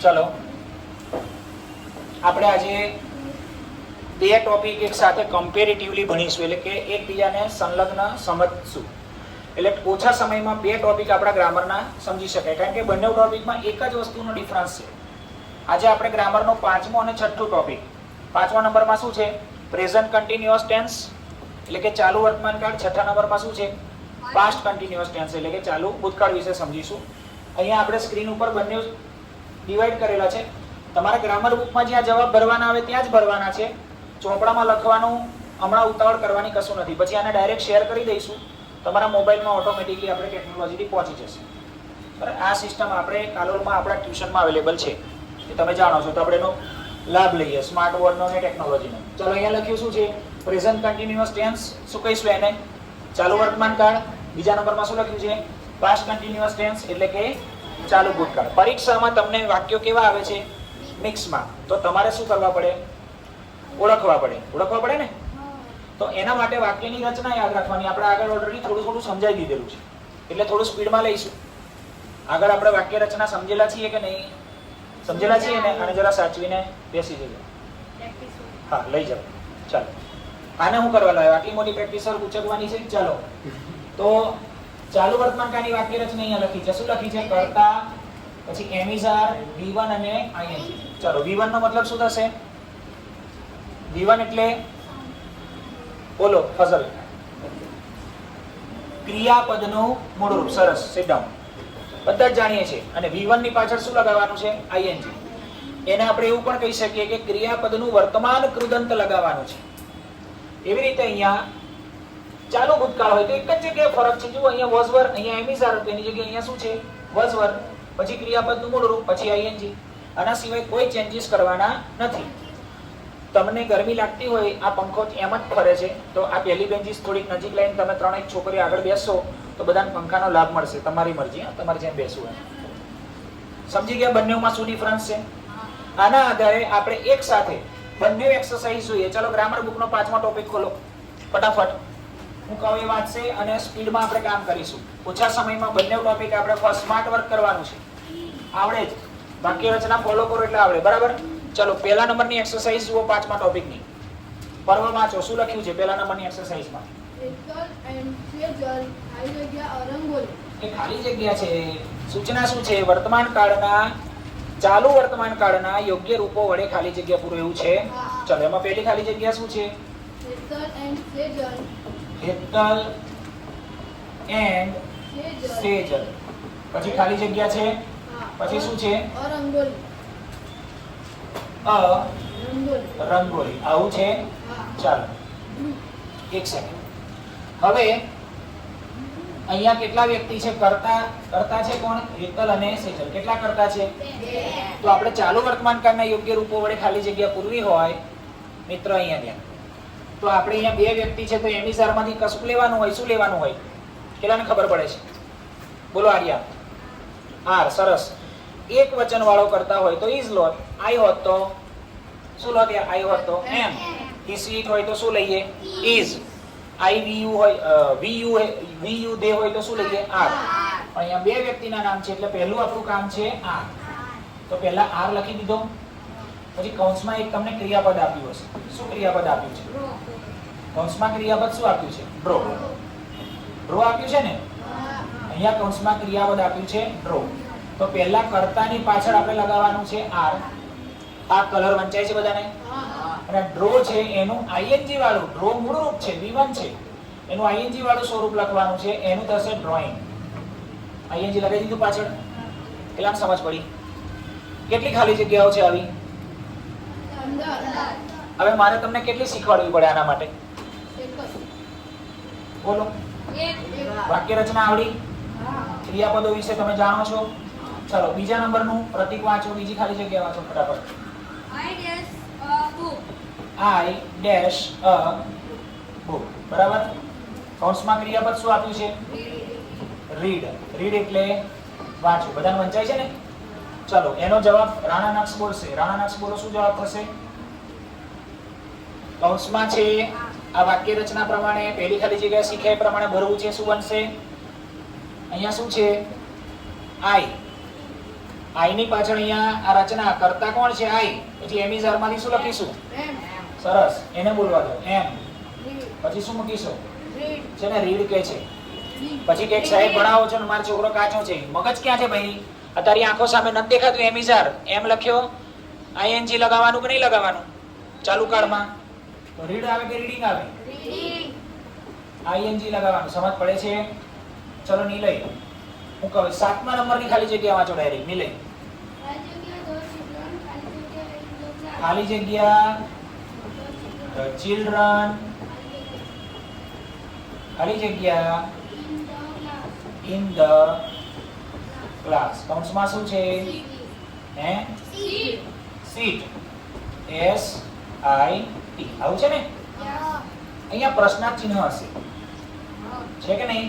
ચલો આપણે આજે બે ટોપિક એક સાથે કમ્પેરેટિવલી ભણીશું, એટલે કે એકબીજાને સંલગ્ન સમજશું. એટલે ઓછા સમયમાં બે ટોપિક આપણા ગ્રામરના સમજી શકાય, કારણ કે બંને ટોપિકમાં એક જ વસ્તુનો ડિફરન્સ છે. આજે આપણે ગ્રામરનો પાંચમો અને છઠ્ઠો ટોપિક. પાંચમા નંબરમાં શું છે? પ્રેઝન્ટ કન્ટિન્યુઅસ ટેન્સ એટલે કે ચાલુ વર્તમાન કાળ. છઠ્ઠા નંબરમાં શું છે? પાસ્ટ કન્ટિન્યુઅસ ટેન્સ એટલે કે ચાલુ ભૂતકાળ વિશે સમજીશું. અહીંયા આપણે સ્ક્રીન ઉપર બંને ડિવાઈડ કરેલા છે. તમારા ગ્રામર બુકમાં જ્યાં જવાબ ભરવાના આવે ત્યાં જ ભરવાના છે. ચોપડામાં લખવાનું હમણાં ઉતાવળ કરવાની કશું નથી. પછી આને ડાયરેક્ટ શેર કરી દઈશું, તમારા મોબાઈલમાં ઓટોમેટિકલી આપણે ટેકનોલોજીથી પહોંચી જશે. બરાબર, આ સિસ્ટમ આપણે કાલોલમાં આપણા ટ્યુશનમાં અવેલેબલ છે, એ તમે જાણો છો, તો આપણે એનો લાભ લઈએ સ્માર્ટ બોર્ડનો અને ટેકનોલોજીનો. ચલો અહીંયા લખ્યું શું છે? Present continuous tense. શું કહીશું એને? ચાલુ વર્તમાન કાળ. બીજા નંબરમાં શું લખ્યું છે? પાસ્ટ કન્ટિન્યુઅસ ટેન્સ એટલે કે ચાલુ ભૂતકાળ. પરીક્ષામાં તમને વાક્યો કેવા આવે છે? મિક્સમાં. તો તમારે શું કરવા પડે? ઓળખવા પડે ને. તો એના માટે વાક્યની રચના યાદ રાખવાની. આપણે આગળ ઓલરેડી થોડું સમજાવી દીધેલું છે, એટલે થોડું સ્પીડમાં લઈશું. આગળ આપણે વાક્ય રચના સમજેલા છીએ કે નહીં? સમજેલા છીએ ને? અને જરા સાચવીને બેસી જજો. હા, લઈ જાઓ. ચાલો, આને હું કરવા લાવ્યો? આટલી મોટી પ્રેક્ટિસર ઉચકવાની છે. ચાલો, તો ચાલુ વર્તમાન કાળની વાક્ય રચના અહીંયા લખી છે. શું લખી છે? કર્તા, પછી એમિઝાર, V1 અને ING. ચાલો, V1 નો મતલબ શું થશે? V1 એટલે બોલો ફઝલ. ક્રિયાપદનું મૂળ રૂપ. સરસ, સિટ ડાઉન. બધા જ જાણીએ છીએ. અને V1 ની પાછળ શું લગાવવાનું છે? ING. એને આપણે એવું પણ કહી શકીએ કે ક્રિયાપદનું વર્તમાન કૃદંત લગાવવાનું છે. એવી રીતે અહીંયા ચાલુ ભૂતકાળ હોય તો એક જ જગ્યાએ ફરક છે. જુઓ, અહીંયા વોઝ વર, અહીંયા એમિઝાર હતું, એની જગ્યાએ અહીંયા શું છે? વોઝ વર, પછી ક્રિયાપદનું મૂળ રૂપ, પછી ING. આના સિવાય કોઈ ચેન્જીસ કરવાના નથી. તમને ગરમી લાગતી હોય, આ પંખો એમ જ ફરે છે, તો આ પહેલી બેન્ચીસ થોડીક નજીક લઈને તમે ત્રણેક છોકરીઓ આગળ બેસશો તો બધાને પંખાનો લાભ મળશે. તમારી મરજી, તમારે જેમ બેસવું હોય. સમજી ગયા બંનેમાં શું ડિફરન્સ છે? આના આધારે આપણે એક સાથે બંને એક્સરસાઇઝ જોઈએ. ચાલો, ગ્રામર બુકનો પાંચમો ટોપિક ખોલો ફટાફટ. હું કહું એ વાંચશે અને સ્પીડમાં આપણે કામ કરીશું. ઓછા સમયમાં બંને ટોપિક આપણે ફર્સ્ટ સ્માર્ટ વર્ક કરવાનું છે. આવડે જ, વાક્ય રચના ફોલો કરો એટલે આવડે. બરાબર, ચલો પહેલા નંબરની એક્સરસાઇઝ જુઓ પાંચમા ટોપિકની. પર્વ વાંચો. શું લખ્યું છે પહેલા નંબરની એક્સરસાઇઝમાં? એ ખાલી જગ્યા છે. સૂચના શું છે? વર્તમાન કાળના ચાલુ વર્તમાન કાળના યોગ્ય રૂપો વડે ખાલી જગ્યા પૂરો, એવું છે. ચલો, એમાં પહેલી ખાલી જગ્યા શું છે? હેતલ એન્ડ સેજલ. પછી ખાલી જગ્યા છે, પછી શું છે? રંગોળી. આવું છે. ચાલો, એક સેકન્ડ. હવે અહીંયા કેટલા વ્યક્તિ છે? કરતા છે કોણ? હેતલ અને સેજલ. કેટલા કરતા છે? તો આપણે ચાલુ વર્તમાન કાળના યોગ્ય રૂપો વડે ખાલી જગ્યા પૂરવી હોય મિત્ર, અહીંયા ધ્યાન. તો આપણે અહીંયા બે વ્યક્તિ છે, તો એમિઝારમાંથી કશું લેવાનું હોય. શું લેવાનું હોય? કેટલાને ખબર પડે છે? બોલો આર્યા. આર. સરસ. એક વચન વાળો કરતા હોય તો ઇઝ લો. આઈ હોત તો શું લો? ત્યાં આઈ હોત તો એમ. હી સ્વીટ હોય તો શું લઈએ? ઇઝ. આઈ વીયુ હોય, વીયુ દે હોય તો શું લઈએ? આર. અહીંયા બે વ્યક્તિના નામ છે એટલે પહેલું આપણું કામ છે આર. તો પહેલા આર લખી દીધો. પછી કૌંસમાં એક તમને ક્રિયાપદ આપ્યું હશે. શું ક્રિયાપદ આપ્યું છે? કૌંસમાં ક્રિયાપદ શું આપ્યું છે? ડ્રો. ડ્રો આપ્યું છે ને? અહીંયા કૌંસમાં ક્રિયાપદ આપ્યું છે ડ્રો. તો પહેલા કર્તાની પાછળ આપણે લગાવવાનું છે આર. આ કલર વંચાય છે બધાને? અને ડ્રો છે એનું ING વાળું, ડ્રો મૂળ રૂપ છે V1 છે, એનું ING વાળું સ્વરૂપ લખવાનું છે, એનું થશે ડ્રોઈંગ. ING લગાવી દીધું પાછળ. કેટલાને સમજ પડી? કેટલી ખાલી જગ્યાઓ છે આવી? હવે મારે તમને કેટલી શીખવાડવી પડે આના માટે? બોલો. વાક્ય રચના આવડી? ક્રિયાપદો વિશે તમે જાણો છો? ચલો, બીજા નંબરનું પ્રતીક વાંચો. બીજી ખાલી જગ્યા વાંચો ફટાફટ. I dash a book. બરાબર. કૌંસમાં ક્રિયાપદ શું આપ્યું છે? રીડ. રીડ એટલે વાંચો. બધાને વંચાય છે ને? ચલો, એનો જવાબ રાણા નક્ષ બોલશે. રાણા નક્ષ બોલો, શું જવાબ થશે? કૌંસમાં છે આ વાક્ય રચના પ્રમાણે પહેલી ખાલી જગ્યા શીખ્યા પ્રમાણે ભરવું છે. શું બનશે? અહીંયા શું છે? આઈ. આઈ ની પાછળ અહીંયા આ રચના કરતા કોણ છે? આઈ. પછી એમ ઇઝ આર માંથી શું લખીશું? સરસ, એને બોલવા દો. એમ પછી શું મૂકીશું? છે ને રીડ કે છે. પછી કે સાહેબ ભણાવો છો ને મારો છોકરો કાચો છે. મગજ ક્યાં છે ભાઈ? અત્યારે આંખો સામે નથી દેખાતું એમ ઇઝ આર. એમ લખ્યો, આઈએનજી લગાવવાનું કે નહીં લગાવવાનું ચાલુ કાળમાં? તો રીડ આવે કે રીડિંગ આવે? આઈએનજી લગાવવાનું. સમજ પડે છે? ચલો નિલય, હું કહું 7મા નંબરની ખાલી જગ્યા વાંચો ડાયરેક્ટ. નિલય, ખાલી જગ્યા the children, ખાલી જગ્યા in the class. કૌંસમાં શું છે? હે seat, S I T. આવું છે ને? અહીંયા પ્રશ્નાર્થ ચિહ્ન હશે, છે કે નહીં?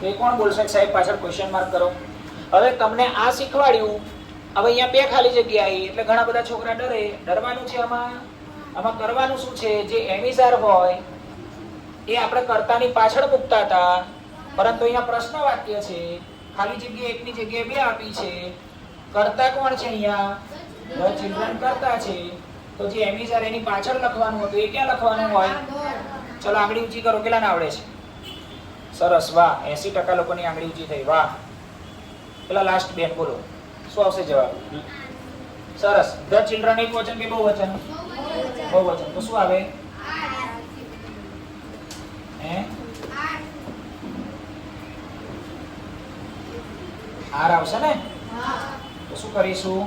તો એ કોણ બોલશે સાહેબ? પાછળ ક્વેશ્ચન માર્ક કરો. હવે તમને આ શીખવાડ્યું. હવે અહીંયા બે ખાલી જગ્યા આવી એટલે ઘણા બધા છોકરા ડરે. ડરવાનું છે આમાં કરવાનું શું છે? જે એમિઝાર હોય એ આપણે કર્તાની પાછળ મૂકતા હતા, પરંતુ અહીંયા પ્રશ્ન વાક્ય છે. ખાલી જગ્યા એકની જગ્યાએ બે આપી છે. કર્તા કોણ છે? અહીંયા ધ ચિલ્ડ્રન કર્તા છે. તો જે એમિઝાર એની પાછળ લખવાનું હતું એ ક્યાં લખવાનું હોય? ચલો આંગળી ઊંચી કરો. કેટલાને આવડે છે? સરસ, વાહ. 80% લોકોની આંગળી ઊંચી થઈ. વાહ. પેલા લાસ્ટ બેન બોલો, શું આવશે જવાબ? સરસ. ધ ચિલ્ડ્રન એક વચન કે બહુવચન? બહુવચન. તો શું આવે? હે આર આવશે ને? તો શું કરીશું?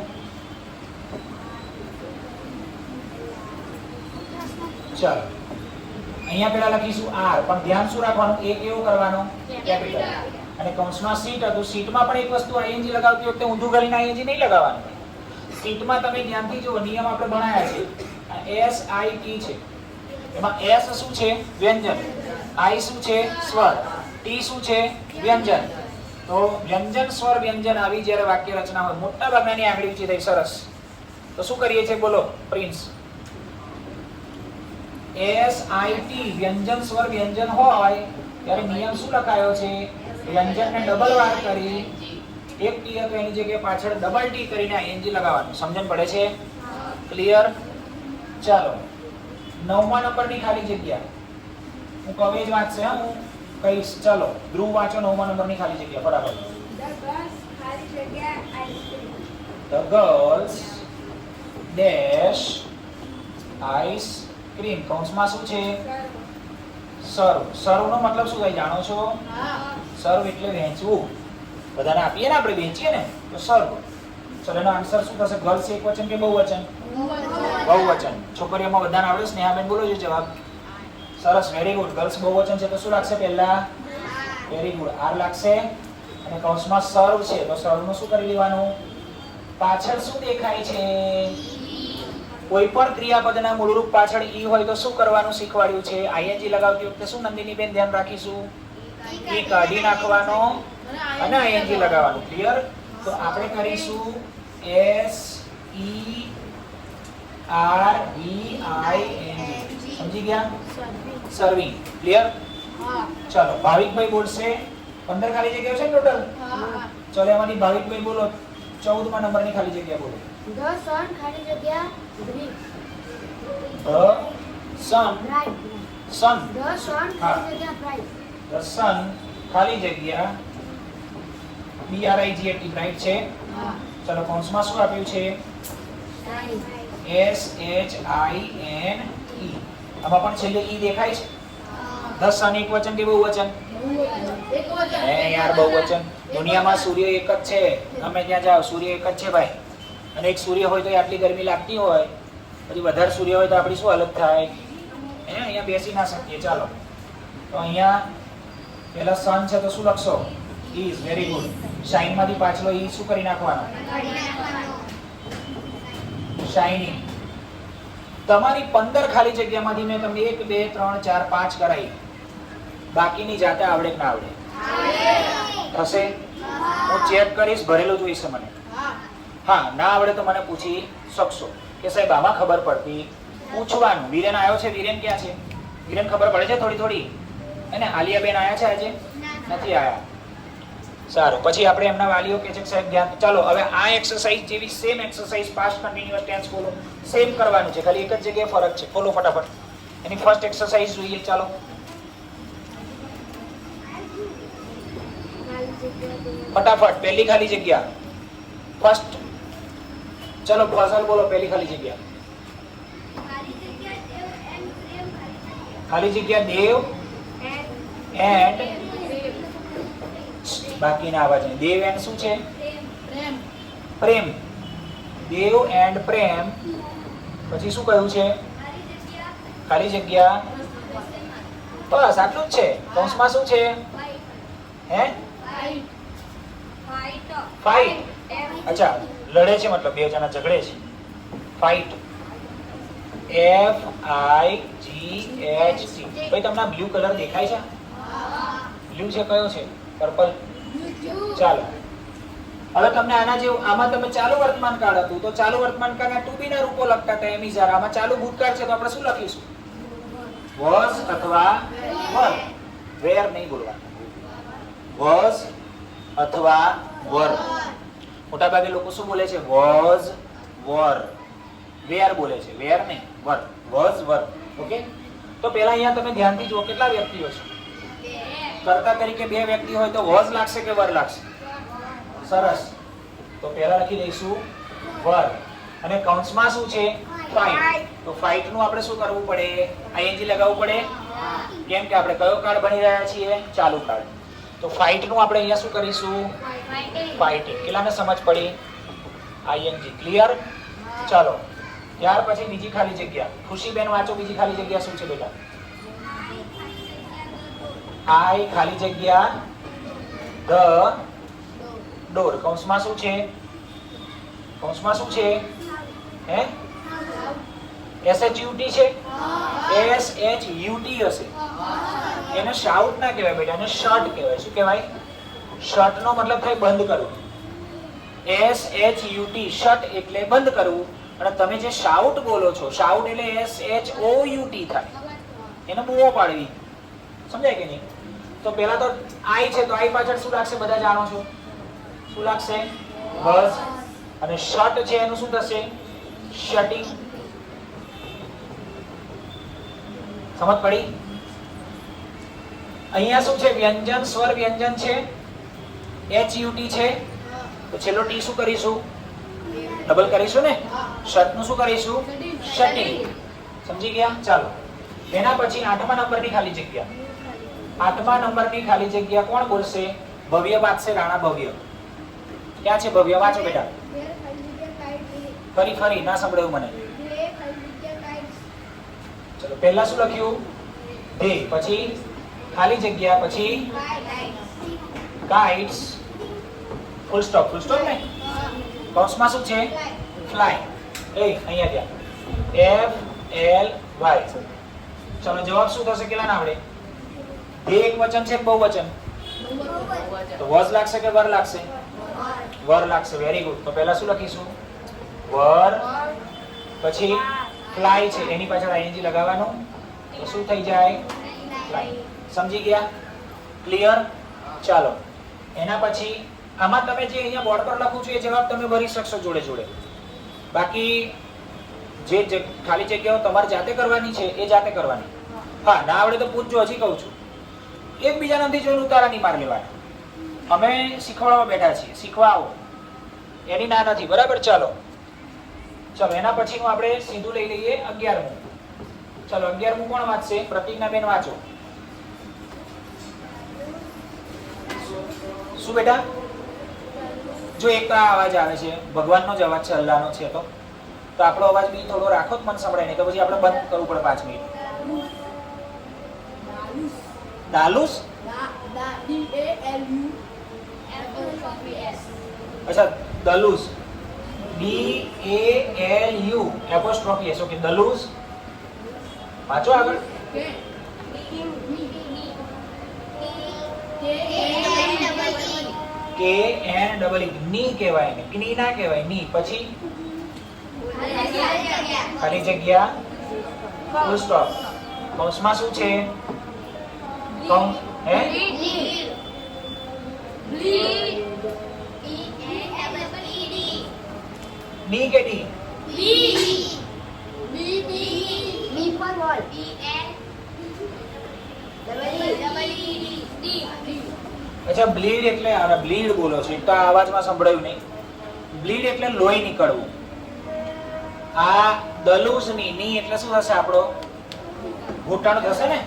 ચાલો અહીંયા પેલા લખીશું આર, પણ ધ્યાન શું રાખવાનું? એ કેવો કરવાનો? કેપિટલ. અને કૌંસમાં સીટ હતું. સીટમાં પણ એક વસ્તુ આઈએનજી લગાવતી વખતે ઊંધું કરીને આઈએનજી નહીં લગાવવાનું. સીટમાં તમે ધ્યાનથી જુઓ, નિયમ આપણે ભણાયા છે. એસ આઈ ટી છે. એમાં એસ શું છે? વ્યંજન. આઈ શું છે? સ્વર. ટી શું છે? વ્યંજન. તો વ્યંજન, સ્વર, વ્યંજન આવી જ્યારે વાક્ય રચના હોય, મોટા ભાગનાની આંગળી ઊંચી થઈ. સરસ. તો શું કરીએ છીએ? બોલો પ્રિન્સ. એસ આઈ ટી વ્યંજન, સ્વર, વ્યંજન હોય ત્યારે નિયમ શું લખાયો છે? વ્યંજનને ડબલ વાર કરી એક ટી હતો એની જગ્યાએ પાછળ ડબલ ટી કરીને આઈએનજી લગાવવાનું. સમજણ પડે છે? ક્લિયર? ચાલો 9મા નંબરની ખાલી જગ્યા હું કવે જ વાંચશે. હા, હું કહીશ. ચાલો ધ્રુવ વાંચો 9મા નંબરની ખાલી જગ્યા બરાબર. The girls dash ice cream. કૌંસમાં શું છે? સર્વ. સર્વનો મતલબ શું થાય જાણો છો? સર્વ એટલે વહેંચવું. બધાને આપીએ ને આપણે, વહેંચીએ ને, તો સર્વ. ચલો એનો આન્સર શું થશે? ગર્લ્સ એક વચન કે બહુવચન? બહુવચન. છોકરીઓમાં બધાને આવડે? સ્નેહાબેન બોલો છો જવાબ. સરસ, વેરી ગુડ. ગર્લ્સ બહુવચન છે તો શું લાગશે પહેલા? વેરી ગુડ, આર લાગશે. અને કૌંસમાં સર્વ છે તો સર્વનું શું કરી લેવાનું? પાછળ શું દેખાય છે? કોઈ પણ ક્રિયાપદના મૂળરૂપ પાછળ ઈ હોય તો શું કરવાનું શીખવાડ્યું છે? આઈએનજી લગાવતી વખતે શું નંદિની બેન ધ્યાન રાખીશું? ઈ કાઢી નાખવાનો અને આઈએનજી લગાવવાનું. ક્લિયર? તો આપણે કરીશું S E R V I N G. સમજી ગયા? સર્વિંગ. ક્લિયર? ચલો ભાવિકભાઈ બોલશે. 15 ખાલી જગ્યાઓ છે ટોટલ? ચલો એમાંથી ભાવિકભાઈ બોલો 14મા નંબરની ખાલી જગ્યા બોલો. The sun ખાલી જગ્યા bright. The sun. Sun. The sun ખાલી જગ્યા bright. The sun ખાલી જગ્યા BRIGHT બ્રાઇટ છે. ચલો કૌંસમાં શું આપ્યું છે? SHINE. આમાં પણ છેલ્લે ઈ દેખાય છે. The sun એક વચન કે બહુવચન? યાર બહુવચન. દુનિયામાં સૂર્ય એક જ છે. ગમે ત્યાં જાઓ સૂર્ય એક જ છે ભાઈ. અને એક સૂર્ય હોય તો આટલી ગરમી લાગતી હોય, પછી વધારે સૂર્ય હોય તો આપણી શું હાલત થાય? અહીંયા બેસી ના શકીએ. ચાલો તો અહીંયા પેલા સન છે તો શું લખશો? ઇઝ. Very good. શાઇન માંથી પાછલો ઈ શું કરી નાખવાનો? શાઇનિંગ. તમારી 15 ખાલી જગ્યામાંથી મેં તમને 1 2 3 4 5 કરાવી. બાકીની જાતે આવડે કે ના આવડે? થશે? હું ચેક કરીશ, ભરેલું જોઈશે મને. હા, ના આવડે તો મને પૂછી શકશો કે સાહેબ આમાં ખબર પડતી. પૂછવાનું. વિરેન આવ્યો છે? વિરેન ક્યાં છે? વિરેન ખબર પડે છે થોડી થોડી? એને આલિયાબેન આવ્યા છે આજે? નથી આવ્યા. સારું, પછી આપણે એમના વાલીઓ કે છે કે સાહેબ ધ્યાન, ચાલો હવે આ એક્સરસાઇઝ જેવી same exercise past continuous tense બોલો, સેમ કરવાનું છે, ખાલી એક જ જગ્યાએ ફરક છે. બોલો ફટાફટ એની ફર્સ્ટ એક્સરસાઇઝ જોઈએ. ચાલો ફટાફટ, પહેલી ખાલી જગ્યા ફર્સ્ટ. ચલો ફસલ બોલો, પહેલી ખાલી જગ્યા. ખાલી જગ્યા દેવ એન્ડ, બાકીના અવાજ નહીં. દેવ એન્ડ શું છે? પ્રેમ. દેવ એન્ડ પ્રેમ. પછી શું કહ્યું છે? ખાલી જગ્યા. બસ આટલું જ છે. કૌંસમાં શું છે? હે? ફાઇટ. અચ્છા, લડે છે, મતલબ બે જણા ઝઘડે છે. ફાઇટ. FIGHT. ભાઈ તમને બ્લુ કલર દેખાય છે? બ્લુ છે, કયો છે? પર્પલ. ચાલો હવે તમને આના જેવું, આમાં તમે ચાલુ વર્તમાન કાળ હતું તો ચાલુ વર્તમાન કાળના ટુ બી ના રૂપો લખતા હતા એમ જરા. આમાં ચાલુ ભૂતકાળ છે તો આપણે શું લખીશું? વોઝ અથવા વર. વેર નહીં બોલવાનું. વોઝ અથવા વર. મોટા ભાગે લોકો શું બોલે છે? વોઝ વર. વેર બોલે છે, વેર નહીં, વર. Was var. ઓકે, તો પહેલા અહીંયા તમે ધ્યાનથી જુઓ કેટલા વ્યક્તિઓ છે. કર્તા તરીકે બે વ્યક્તિ હોય તો વોઝ લાગશે કે વર લાગશે? સરસ, તો પહેલા લખી દઈશું વર. અને કૌંસમાં શું છે? ફાઇટ. તો ફાઇટ નું આપણે શું કરવું પડે? આઈએનજી લગાવવું પડે. કેમ કે આપણે કયો કાળ ભણી રહ્યા છીએ? ચાલુ કાળ. તો ફાઇટ નું આપણે અહીંયા શું કરીશું? ફાઇટિંગ. કેટલાને સમજ પડી? ING clear? ચાલો ત્યાર પછી બીજી ખાલી જગ્યા. ખુશીબેન વાંચો, બીજી ખાલી જગ્યા શું છે બેટા? આઈ ખાલી જગ્યા ધ ડોર. કૌંસમાં શું છે? કૌંસમાં શું છે? હે? SHUT છે? SHUT હશે. એને શાઉટ ના કહેવાય બેટા, એને શર્ટ કહેવાય. શું કહેવાય? શર્ટ નો મતલબ થાય બંધ કરવું. SHUT, શર્ટ એટલે બંધ કરવું. અને તમે જે શાઉટ બોલો છો, શાઉટ એટલે SHOUT થાય. એને બૂમો પાડવી. સમજાય કે નહીં? તો પહેલા તો આઈ છે તો આઈ પાછળ શું લાગશે? બધા જાણો છો શું લાગશે? બસ. અને શર્ટ છે એનું શું થશે? શટિંગ. સમજ પડી? અહીંયા શું છે? વ્યંજન, સ્વર વ્યંજન છે. HUT છે તો છેલ્લો ટી શું કરીશું? ડબલ કરીશું ને. શર્ટ નું શું કરીશું? શટિંગ. સમજી ગયા? ચાલો એના પછી 8મા નંબરની ખાલી જગ્યા. 8મા નંબરની ખાલી જગ્યા કોણ બોલશે? ભવ્ય વાંચશે. રાણા ભવ્ય. ક્યાં છે ભવ્ય? વાંચો બેટા. ફરી ફરી ના સંભળાયું મને. ચલો પહેલા શું લખ્યું? ધે. પછી ખાલી જગ્યા. પછી kites. Full stop. Full stop ને. કૌંસમાં શું છે? ફ્લાય. અહીંયા ત્યાં FLY. ચલો જવાબ શું થશે? કેટલા ના આવડે? ધે એક વચન છે, બહુવચન? તો વોઝ લાગશે કે વર લાગશે? વર લાગશે. Very good. તો પહેલા શું લખીશું? વર. પછી ફ્લાય છે એની પાછળ આઈએનજી લગાવવાનું તો શું થઈ જાય? ફ્લાય. સમજી ગયા? ક્લિયર? ચાલો એના પછી આમાં તમે જે અહીંયા બોર્ડ પર લખું છું એ જવાબ તમે ભરી શકશો જોડે જોડે. બાકી જે ખાલી જગ્યાઓ તમારે જાતે કરવાની છે એ જાતે કરવાની. હા, ના આવડે તો પૂછજો, હજી કહું છું. એકબીજાના નથી જોઈને ઉતારા નહીં માર લેવાના. અમે શીખવાડવા બેઠા છીએ, શીખવા આવો, એની ના નથી. બરાબર? ચાલો ચલો એના પછીનું આપણે સીધું લઈ લઈએ 11મું. ચલો 11મું કોણ વાંચશે? પ્રતિજ્ઞા બેન વાંચો. શું બેટા? જો એક અવાજ આવે છે, ભગવાનનો જ અવાજ છે, અલ્લાહનો છે, તો આપણો અવાજ બી થોડો રાખો જ મન સંભળાય નહીં તો પછી આપણે બંધ કરવું પડે 5 મિનિટ. દાલુસ. અચ્છા, દલુસ. DALU apostrophe S. ઓકે, દલુસ. વાંચો આગળ. KNEE ની કહેવાય ને, કની ના કહેવાય, ની. પછી ખાલી જગ્યા ફૂલ સ્ટોપ. કૌંસમાં શું છે? કૌંસ હે ડી કે ડી? B for ball. અચ્છા, બ્લીડ એટલે આ બ્લીડ બોલો છો, એક તો આ અવાજમાં સંભળાયું નહીં. બ્લીડ એટલે લોહી નીકળવું. આ દલુસની ની એટલે શું થશે? આપણો ઘૂંટણ થશે ને.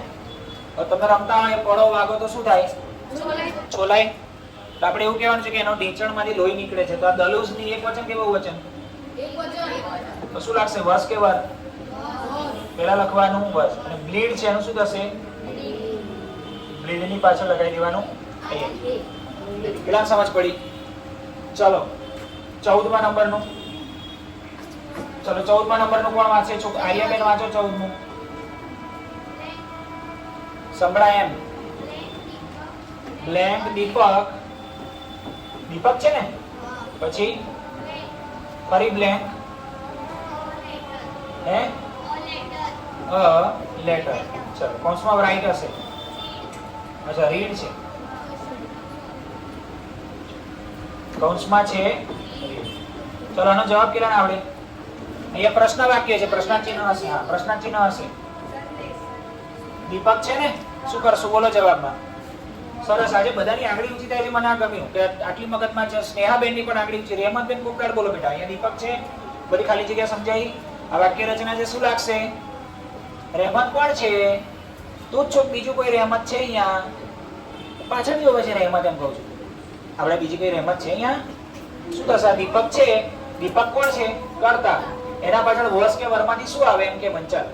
હવે તમે રમતા હોય પડો વાગો તો શું થાય? છોલાય. તો આપણે એવું કહેવાનું છે કે એનો ઢીંચણમાંથી લોહી નીકળે છે. તો આ દલુસની એક વચન કે બહુવચન? તો શું લાગશે? વસ કે વર? પહેલા લખવાનું વસ. અને બ્લીડ છે એનું શું થશે? બ્લીડની પાછળ લગાવી દેવાનું એ. કેટલા સમજ પડી? ચલો 14મા નંબરનું. ચલો 14મા નંબરનું કોણ વાંચે? આર્યાબેન વાંચો 14મું. સંભળાય એમ. બ્લેન્ક દીપક. દીપક છે ને? પછી ફરી બ્લેન્ક હે અ લેટર. ચલો કૌંસમાં રાઈટ હશે. અચ્છા, રીડ છે. કૌંસમાં છે રીડ. ચલો આનો જવાબ કેટલા આવડે? અહીંયા પ્રશ્ન વાક્ય છે, પ્રશ્નાર્થ ચિહ્ન હશે. હા, પ્રશ્નાર્થ ચિહ્ન હશે. દીપક છે ને? શું કરશું બોલો જવાબમાં? સરસ. આજે બધાની આંગળી ઊંચી થાય છે, મને આ ગમ્યું કે આટલી મગજમાં છે. સ્નેહાબેનની પણ આંગળી ઊંચી. રહેમતબેન કોકડાળ બોલો બેટા. અહીંયા દીપક છે, બધી ખાલી જગ્યા સમજાઈ. આ વાક્ય રચના છે, શું લાગશે? રહેમત કોણ છે? તું જ છો, બીજું કોઈ રહેમત છે અહીંયા? પાછળ જોવે છે રહેમત, એમ કહું છું. આપણે બીજી કોઈ રહેમત છે અહીંયા? શું થશે? દીપક છે. દીપક કોણ છે? કરતા. એના પાછળ વસ કે વરમાંથી શું આવે? એમ કે મંચાલ.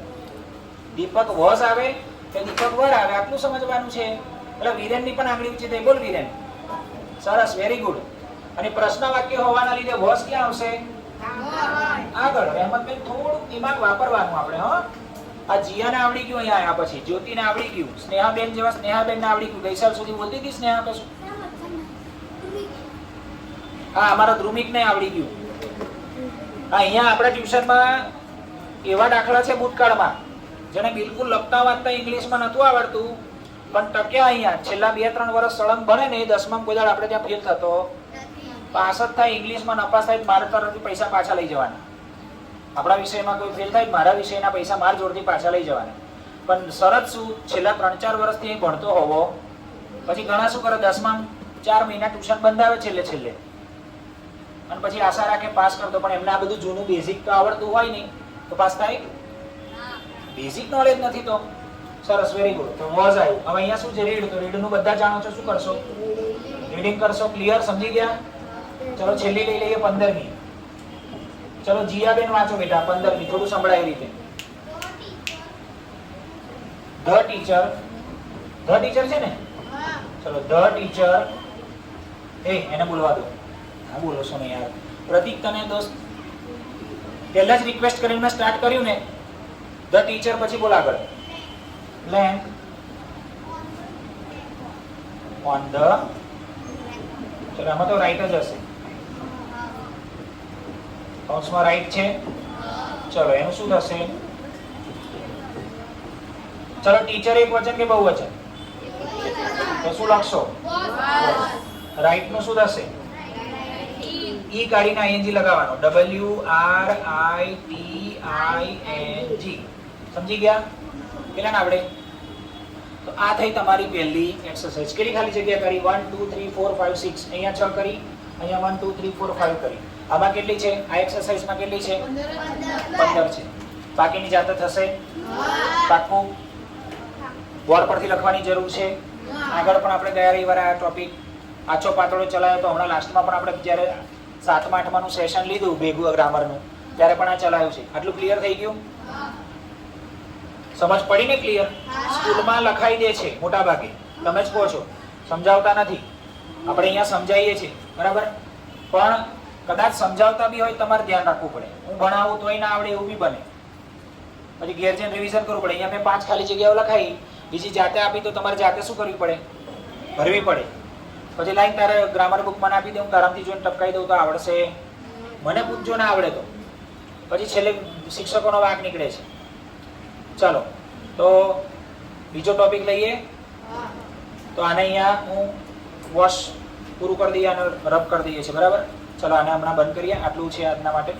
દીપક વસ આવે કે દીપક વર આવે, આટલું સમજવાનું છે. એટલે વિરેનની પણ આંગળી ઊંચી થઈ. બોલ વિરેન. સરસ, વેરી ગુડ. અને પ્રશ્ન વાક્ય હોવાના લીધે વસ ક્યાં આવશે? આગળ. રહેમતબેન થોડું દિમાગ વાપરવાનું આપણે. હો, આ જીયાને આવડી ગયું, અહીંયા આવ્યા પછી જ્યોતિને આવડી ગયું, સ્નેહાબેન જેવા સ્નેહાબેનને આવડી ગયું. ગઈ સાલ સુધી બોલતી હતી સ્નેહા કશું. હા, અમારા ધ્રુમિકને આવડી ગયું. અહીંયા આપણા ટ્યુશનમાં એવા દાખલા છે ભૂતકાળમાં જેને બિલકુલ લખતા વાંચતા ઇંગ્લિશમાં નહોતું આવડતું, પણ ટક્યા અહીંયા. છેલ્લા 2-3 વર્ષ સળંગ ભણે ને, 10માં કોઈ દાડ આપણે ત્યાં ફેલ થતો પાસ જ થાય. ઇંગ્લિશમાં નપાસ થાય મારા તરફથી પૈસા પાછા લઈ જવાના. આપણા વિષયમાં કોઈ ફેલ થાય મારા વિષયના પૈસા માર જોડથી પાછા લઈ જવાના. પણ શરત શું? છેલ્લા 3-4 વર્ષથી ભણતો હોવો. પછી ઘણા શું કરે, 10માં 4 મહિના ટ્યુશન બંધાવે છેલ્લે. અને પછી આશા રાખે પાસ કરતો, પણ એમને આ બધું જૂનું બેઝિક તો આવડતું હોય નહીં, તો પાસ થાય? બેઝિક નોલેજ નથી તો. સરસ, વેરી ગુડ. તો વોઝ આવ્યું. હવે અહીંયા શું છે? રીડ. તો રીડનું બધા જાણો છો. શું કરશો? રીડિંગ કરશો. ક્લિયર? સમજી ગયા? ચલો છેલ્લી લઈ લઈએ 15મી. ચલો જીયાબેન વાંચો બેટા 15મી. થોડું સંભળાય રીતે. The teacher. ધ ટીચર છે ને? ચલો ધ ટીચર. એને બોલવા દો. હા, બોલો છો ને યાર. પ્રતીક, તને દોસ્ત પહેલા જ રિક્વેસ્ટ કરીને મેં સ્ટાર્ટ કર્યું ને. ધ ટીચર પછી બોલ આગળ. Blank on the. ચલો આમાં તો રાઈટ જ હશે. કૌંસમાં રાઈટ છે. ચલો એનું શું થશે? ચલો ટીચર એક વચન કે બહુવચન? તો શું લખશો? રાઈટ નું શું થશે? ઈ કાઢીને ING લગાવવાનો. WRITING. સમજી ગયા? કેટલા આવડે? તો આ થઈ તમારી પહેલી એક્સરસાઇઝ. કેટલી ખાલી જગ્યા કરી? 1 2 3 4 5 6. અહીંયા 6 કરી, અહીંયા 1 2 3 4 5 કરી. આમાં કેટલી છે? આ એક્સરસાઇઝમાં કેટલી છે? 15 છે. બાકીની જાતે થશે? પાક્કું? બોર્ડ પરથી લખવાની જરૂર છે. આગળ પણ આપણે ગયા રવિવારે આ ટોપિક આછો પાતળો ચલાવ્યો તો. હમણાં લાસ્ટમાં પણ આપણે જ્યારે 7મા 8માનું સેશન લીધું ભેગું ગ્રામરનું, ત્યારે પણ આ ચલાવ્યું છે. આટલું ક્લિયર થઈ ગયું? સમજ પડી ને? ક્લિયર? સ્કૂલમાં લખાઈ દે છે મોટા ભાગે, તમે જ કહો છો સમજાવતા નથી. આપણે અહીંયા સમજાવીએ છીએ, બરાબર? પણ કદાચ સમજાવતા બી હોય તમારે ધ્યાન રાખવું પડે. હું ભણાવું તોય ના આવડે એવું બી બને. પછી ઘેર જઈને રિવિઝન કરવું પડે. અહીંયા મેં 5 ખાલી જગ્યાઓ લખાઈ, બીજી જાતે આપી તો તમારે જાતે શું કરવી પડે? ભરવી પડે. પછી લાઈન તારે ગ્રામર બુક મને આપી દે, હું આરામથી જોઈને ટપકાઈ દઉં તો આવડશે. મને પૂછજો ના આવડે તો પછી છેલ્લે શિક્ષકોનો વાંક નીકળે છે. ચાલો તો બીજો ટોપિક લઈએ. તો આને અહીંયા હું વોશ પૂરું કરી દઈએ અને રબ કરી દઈએ છીએ બરાબર. ચલો આને હમણાં બંધ કરીએ. આટલું છે આજના માટે.